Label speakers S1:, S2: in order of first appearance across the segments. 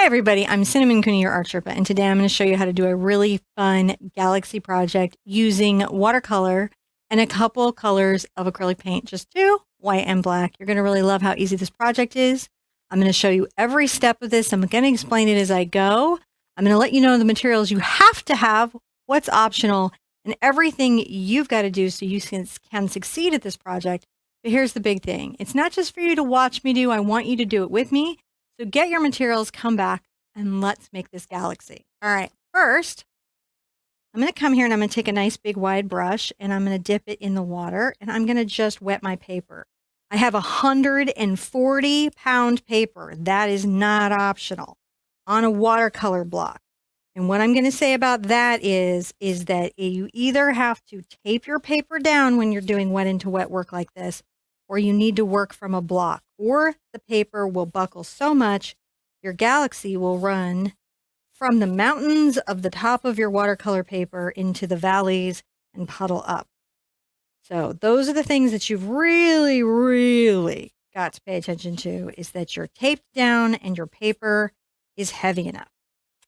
S1: Hey everybody, I'm Cinnamon Cooney, your Art Sherpa, and today I'm going to show you how to do a really fun galaxy project using watercolor and a couple colors of acrylic paint, just two, white and black. You're going to really love how easy this project is. I'm going to show you every step of this. I'm going to explain it as I go. I'm going to let you know the materials you have to have, what's optional, and everything you've got to do so you can succeed at this project. But here's the big thing. It's not just for you to watch me do. I want you to do it with me. So get your materials, come back, and let's make this galaxy. All right, first, I'm going to come here and I'm going to take a nice big wide brush and I'm going to dip it in the water and I'm going to just wet my paper. I have 140-pound paper. That is not optional on a watercolor block. And what I'm going to say about that is that you either have to tape your paper down when you're doing wet into wet work like this, or you need to work from a block, or the paper will buckle so much your galaxy will run from the mountains of the top of your watercolor paper into the valleys and puddle up. So those are the things that you've really, really got to pay attention to, is that you're taped down and your paper is heavy enough.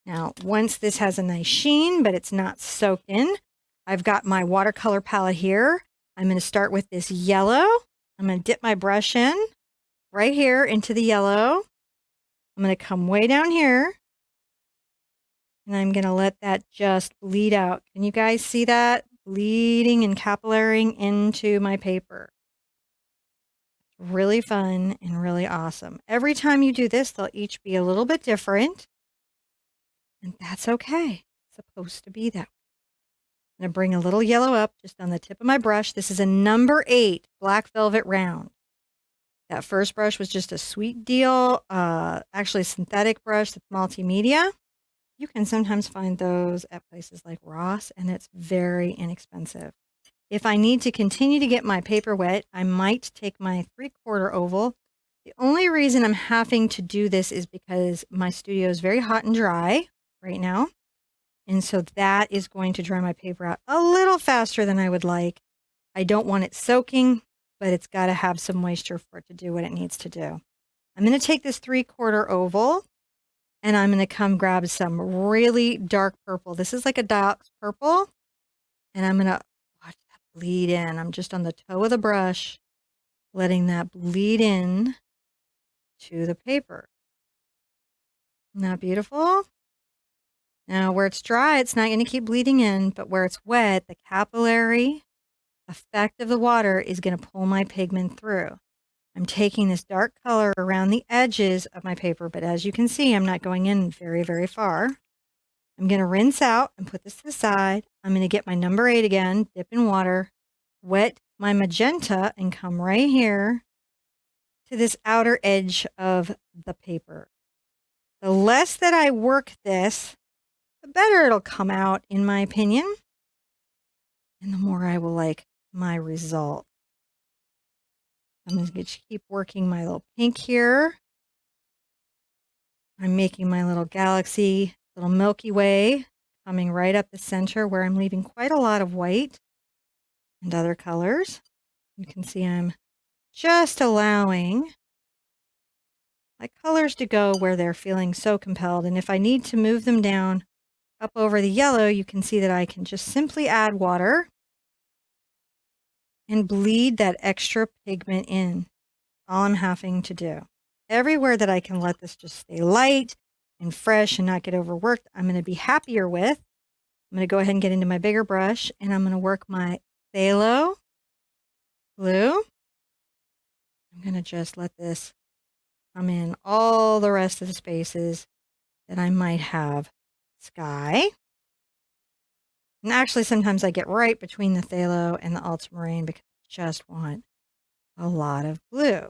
S1: Now, once this has a nice sheen, but it's not soaked in, I've got my watercolor palette here. I'm going to start with this yellow. I'm going to dip my brush in right here into the yellow. I'm going to come way down here and I'm going to let that just bleed out. Can you guys see that? Bleeding and capillarying into my paper. Really fun and really awesome. Every time you do this, they'll each be a little bit different. And that's okay. It's supposed to be that way. I'm going to bring a little yellow up just on the tip of my brush. This is a number 8 black velvet round. That first brush was just a sweet deal, actually a synthetic brush that's multimedia. You can sometimes find those at places like Ross, and it's very inexpensive. If I need to continue to get my paper wet, I might take my 3/4 oval. The only reason I'm having to do this is because my studio is very hot and dry right now. And so that is going to dry my paper out a little faster than I would like. I don't want it soaking, but it's got to have some moisture for it to do what it needs to do. I'm going to take this 3/4 oval and I'm going to come grab some really dark purple. This is like a Diox purple. And I'm going to watch that bleed in. I'm just on the toe of the brush, letting that bleed in to the paper. Isn't that beautiful? Now, where it's dry, it's not going to keep bleeding in, but where it's wet, the capillary effect of the water is going to pull my pigment through. I'm taking this dark color around the edges of my paper, but as you can see, I'm not going in very, very far. I'm going to rinse out and put this to the side. I'm going to get my number 8 again, dip in water, wet my magenta, and come right here to this outer edge of the paper. The less that I work this, the better it'll come out, in my opinion. And the more I will like my result. I'm going to keep working my little pink here. I'm making my little galaxy, little Milky Way, coming right up the center where I'm leaving quite a lot of white and other colors. You can see I'm just allowing my colors to go where they're feeling so compelled. And if I need to move them down up over the yellow, you can see that I can just simply add water and bleed that extra pigment in. All I'm having to do. Everywhere that I can let this just stay light and fresh and not get overworked, I'm going to be happier with. I'm going to go ahead and get into my bigger brush and I'm going to work my phthalo blue. I'm going to just let this come in all the rest of the spaces that I might have sky. And actually, sometimes I get right between the phthalo and the ultramarine because I just want a lot of blue.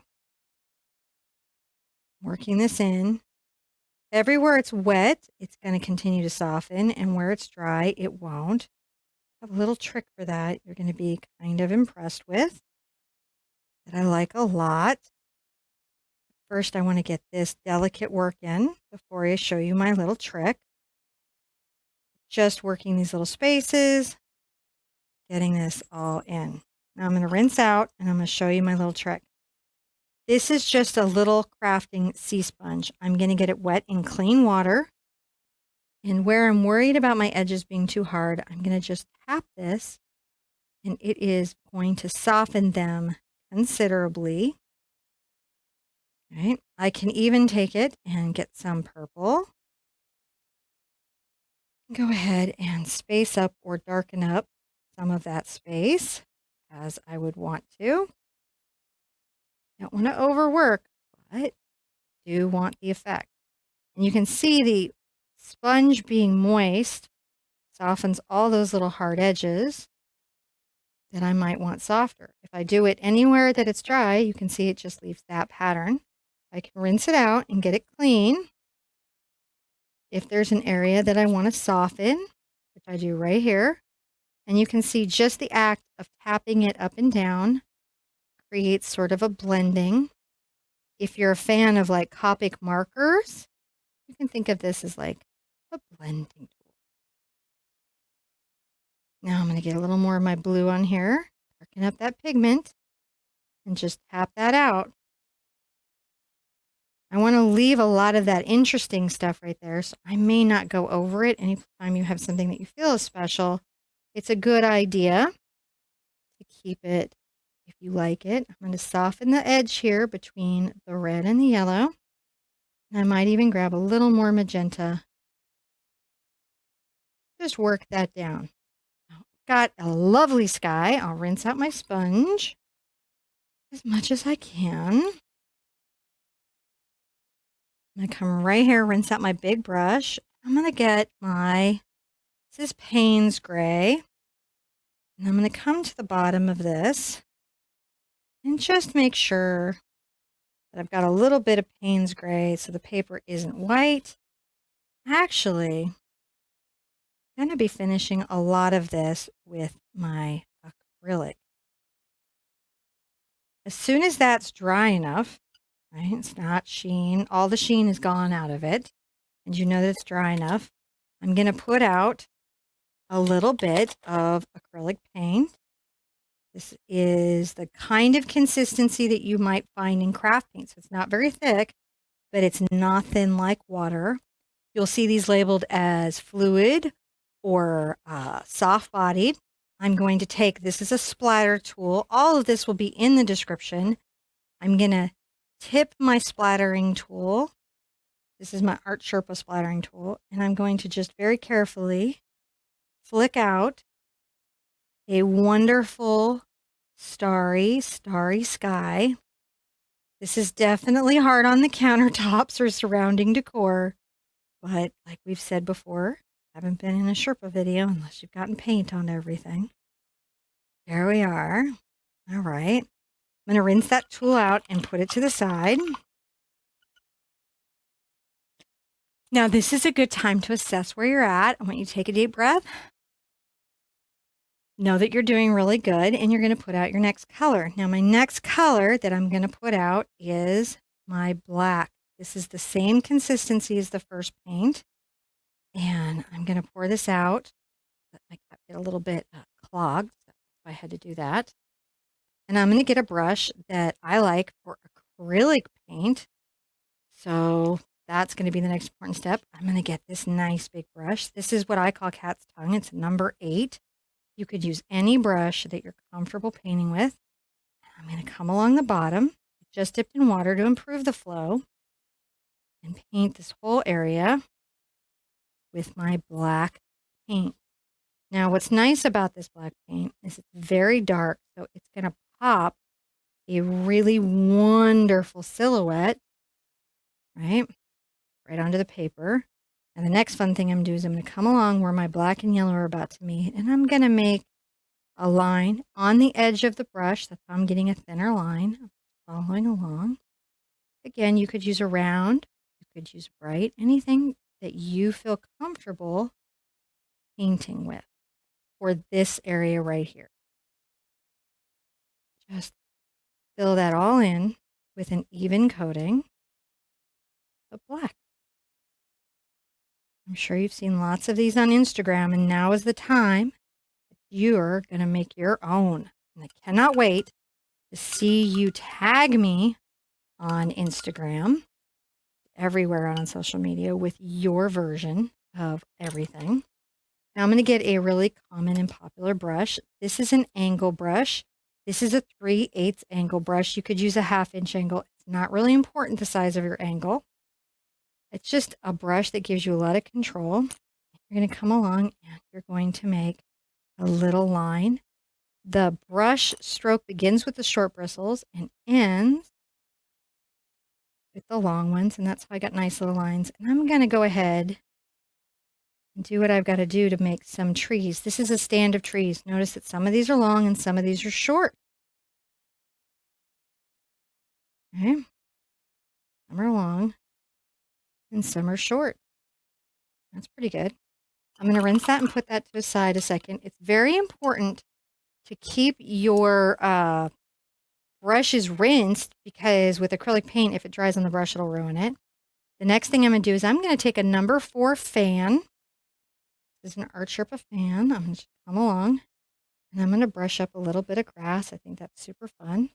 S1: Working this in. Everywhere it's wet, it's going to continue to soften, and where it's dry, it won't. I have a little trick for that you're going to be kind of impressed with, that I like a lot. First, I want to get this delicate work in before I show you my little trick. Just working these little spaces, getting this all in. Now I'm going to rinse out, and I'm going to show you my little trick. This is just a little crafting sea sponge. I'm going to get it wet in clean water. And where I'm worried about my edges being too hard, I'm going to just tap this, and it is going to soften them considerably. Right? I can even take it and get some purple. Go ahead and space up or darken up some of that space as I would want to. Don't want to overwork, but do want the effect. And you can see the sponge being moist softens all those little hard edges that I might want softer. If I do it anywhere that it's dry, you can see it just leaves that pattern. I can rinse it out and get it clean. If there's an area that I want to soften, which I do right here, and you can see just the act of tapping it up and down creates sort of a blending. If you're a fan of like Copic markers, you can think of this as like a blending tool. Now I'm going to get a little more of my blue on here, darken up that pigment, and just tap that out. I want to leave a lot of that interesting stuff right there, so I may not go over it. Anytime you have something that you feel is special, it's a good idea to keep it if you like it. I'm going to soften the edge here between the red and the yellow. And I might even grab a little more magenta. Just work that down. Got a lovely sky. I'll rinse out my sponge as much as I can. I'm going to come right here, rinse out my big brush. I'm going to get this is Payne's Gray. And I'm going to come to the bottom of this and just make sure that I've got a little bit of Payne's Gray so the paper isn't white. Actually, I'm going to be finishing a lot of this with my acrylic. As soon as that's dry enough, right, it's not sheen, all the sheen is gone out of it, and you know that it's dry enough, I'm going to put out a little bit of acrylic paint. This is the kind of consistency that you might find in craft paint. So it's not very thick, but it's not thin like water. You'll see these labeled as fluid or soft-bodied. I'm going to take, this is a splatter tool. All of this will be in the description. I'm going to tip my splattering tool. This is my Art Sherpa splattering tool. And I'm going to just very carefully flick out a wonderful starry sky. This is definitely hard on the countertops or surrounding decor, but like we've said before, haven't been in a Sherpa video unless you've gotten paint on everything. There we are. All right. I'm going to rinse that tool out and put it to the side. Now, this is a good time to assess where you're at. I want you to take a deep breath. Know that you're doing really good, and you're going to put out your next color. Now, my next color that I'm going to put out is my black. This is the same consistency as the first paint. And I'm going to pour this out. I get a little bit clogged, so I had to do that. And I'm going to get a brush that I like for acrylic paint. So that's going to be the next important step. I'm going to get this nice big brush. This is what I call cat's tongue. It's number 8. You could use any brush that you're comfortable painting with. I'm going to come along the bottom, just dipped in water to improve the flow, and paint this whole area with my black paint. Now, what's nice about this black paint is it's very dark, so it's going to pop a really wonderful silhouette, right onto the paper. And the next fun thing I'm going to do is I'm going to come along where my black and yellow are about to meet, and I'm going to make a line on the edge of the brush. That's how I'm getting a thinner line. I'm following along. Again, you could use a round, you could use bright, anything that you feel comfortable painting with for this area right here. Just fill that all in with an even coating of black. I'm sure you've seen lots of these on Instagram, and now is the time that you're going to make your own. And I cannot wait to see you tag me on Instagram, everywhere on social media with your version of everything. Now I'm going to get a really common and popular brush. This is an angle brush. This is a 3/8 angle brush. You could use a 1/2 inch angle. It's not really important the size of your angle. It's just a brush that gives you a lot of control. You're going to come along and you're going to make a little line. The brush stroke begins with the short bristles and ends with the long ones, and that's how I got nice little lines. And I'm going to go ahead and do what I've got to do to make some trees. This is a stand of trees. Notice that some of these are long and some of these are short. Okay. Some are long and some are short. That's pretty good. I'm going to rinse that and put that to the side a second. It's very important to keep your brushes rinsed because with acrylic paint, if it dries on the brush, it'll ruin it. The next thing I'm going to do is I'm going to take a number 4 fan. This is an Art Sherpa fan. I'm going to come along and I'm going to brush up a little bit of grass. I think that's super fun.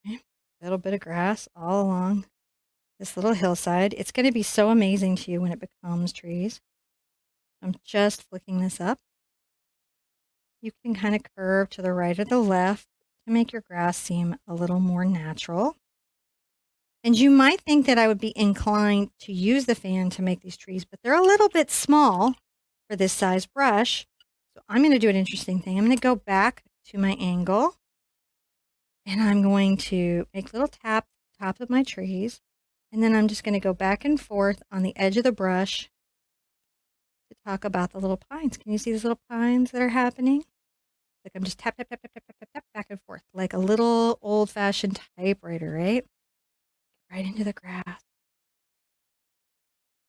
S1: Okay. A little bit of grass all along this little hillside. It's going to be so amazing to you when it becomes trees. I'm just flicking this up. You can kind of curve to the right or the left to make your grass seem a little more natural. And you might think that I would be inclined to use the fan to make these trees, but they're a little bit small for this size brush. So I'm going to do an interesting thing. I'm going to go back to my angle and I'm going to make little taps at the top of my trees. And then I'm just going to go back and forth on the edge of the brush to talk about the little pines. Can you see these little pines that are happening? Like I'm just tap, tap, tap, tap, tap, tap, tap, tap, back and forth, like a little old-fashioned typewriter, right? Right into the grass.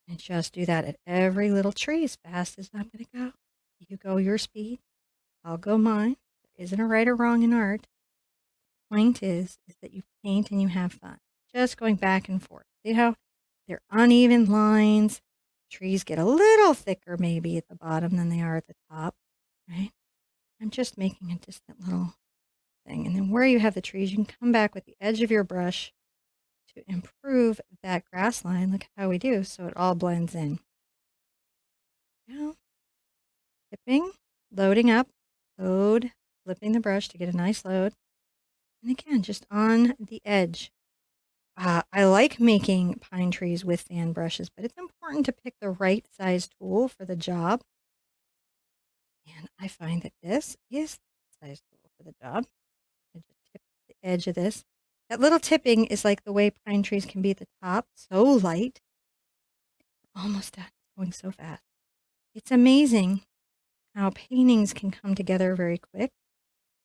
S1: And just do that at every little tree as fast as I'm going to go. You go your speed, I'll go mine. There isn't a right or wrong in art. The point is that you paint and you have fun. Just going back and forth. See how they're uneven lines? Trees get a little thicker maybe at the bottom than they are at the top, right? I'm just making a distant little thing. And then where you have the trees, you can come back with the edge of your brush to improve that grass line. Look at how we do, so it all blends in. Now, tipping, loading up, load, flipping the brush to get a nice load. And again, just on the edge. I like making pine trees with fan brushes, but it's important to pick the right size tool for the job. And I find that this is the size tool for the job. I just tip the edge of this. That little tipping is like the way pine trees can be at the top, so light. Almost done. It's going so fast. It's amazing how paintings can come together very quick.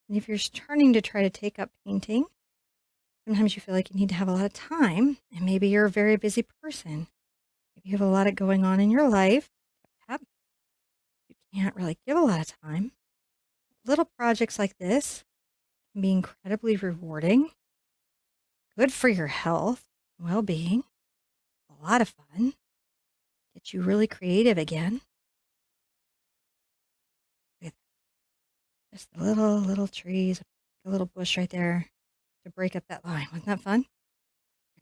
S1: And if you're starting to try to take up painting, sometimes you feel like you need to have a lot of time, and maybe you're a very busy person. Maybe you have a lot going on in your life. You can't really give a lot of time. Little projects like this can be incredibly rewarding, good for your health, well-being, a lot of fun, get you really creative again. With just the little trees, a little bush right there to break up that line. Wasn't that fun?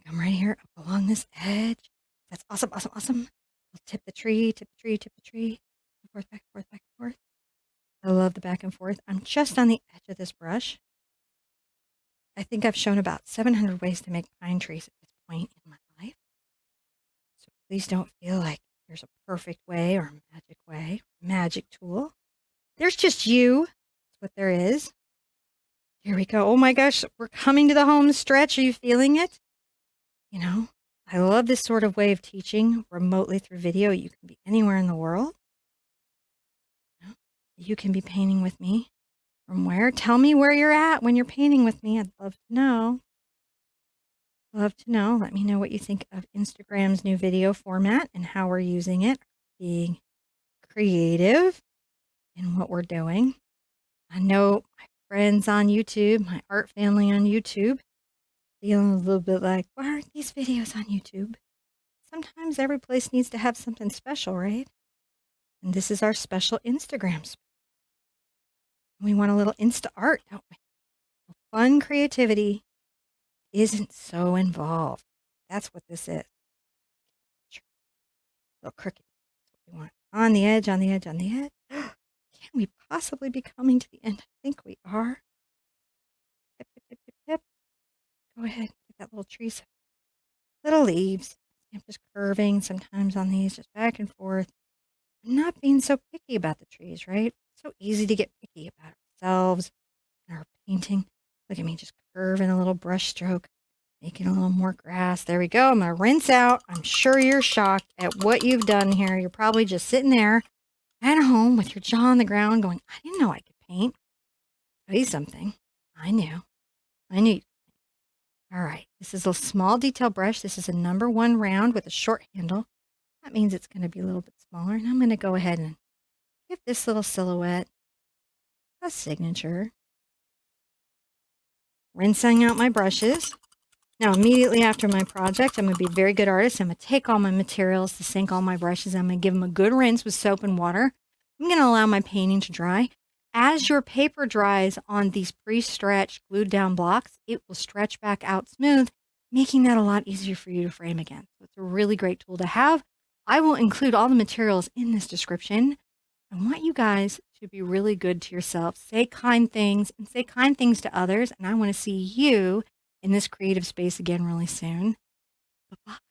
S1: Come right here up along this edge. That's awesome, awesome, awesome. We'll tip the tree, tip the tree, tip the tree. Back and forth, back and forth, back and forth. I love the back and forth. I'm just on the edge of this brush. I think I've shown about 700 ways to make pine trees at this point in my life. So please don't feel like there's a perfect way or a magic way, magic tool. There's just you. That's what there is. Here we go. Oh my gosh, we're coming to the home stretch. Are you feeling it? You know, I love this sort of way of teaching remotely through video. You can be anywhere in the world. You can be painting with me. From where? Tell me where you're at when you're painting with me. I'd love to know. Love to know. Let me know what you think of Instagram's new video format and how we're using it. Being creative in what we're doing. I know my friends on YouTube, my art family on YouTube, feeling a little bit like, why aren't these videos on YouTube? Sometimes every place needs to have something special, right? And this is our special Instagram space. We want a little Insta art, don't we? fun creativity isn't so involved. That's what this is. A little crooked. That's what we want. On the edge, on the edge, on the edge. Can we possibly be coming to the end? I think we are. Tip, tip, tip, tip, tip. Go ahead. Get that little tree. Little leaves. I'm just curving sometimes on these, just back and forth. I'm not being so picky about the trees, right? So easy to get picky about ourselves and our painting. Look at me just curving a little brush stroke, making a little more grass. There we go. I'm going to rinse out. I'm sure you're shocked at what you've done here. You're probably just sitting there at home with your jaw on the ground going, I didn't know I could paint. Tell you something. I knew. I knew. All right. This is a small detail brush. This is a number 1 round with a short handle. That means it's going to be a little bit smaller. And I'm going to go ahead and give this little silhouette a signature. Rinsing out my brushes. Now, immediately after my project, I'm going to be a very good artist. I'm going to take all my materials to sink all my brushes. I'm going to give them a good rinse with soap and water. I'm going to allow my painting to dry. As your paper dries on these pre-stretched, glued down blocks, it will stretch back out smooth, making that a lot easier for you to frame again. So it's a really great tool to have. I will include all the materials in this description. I want you guys to be really good to yourself. Say kind things and say kind things to others. And I want to see you in this creative space again really soon. Bye-bye.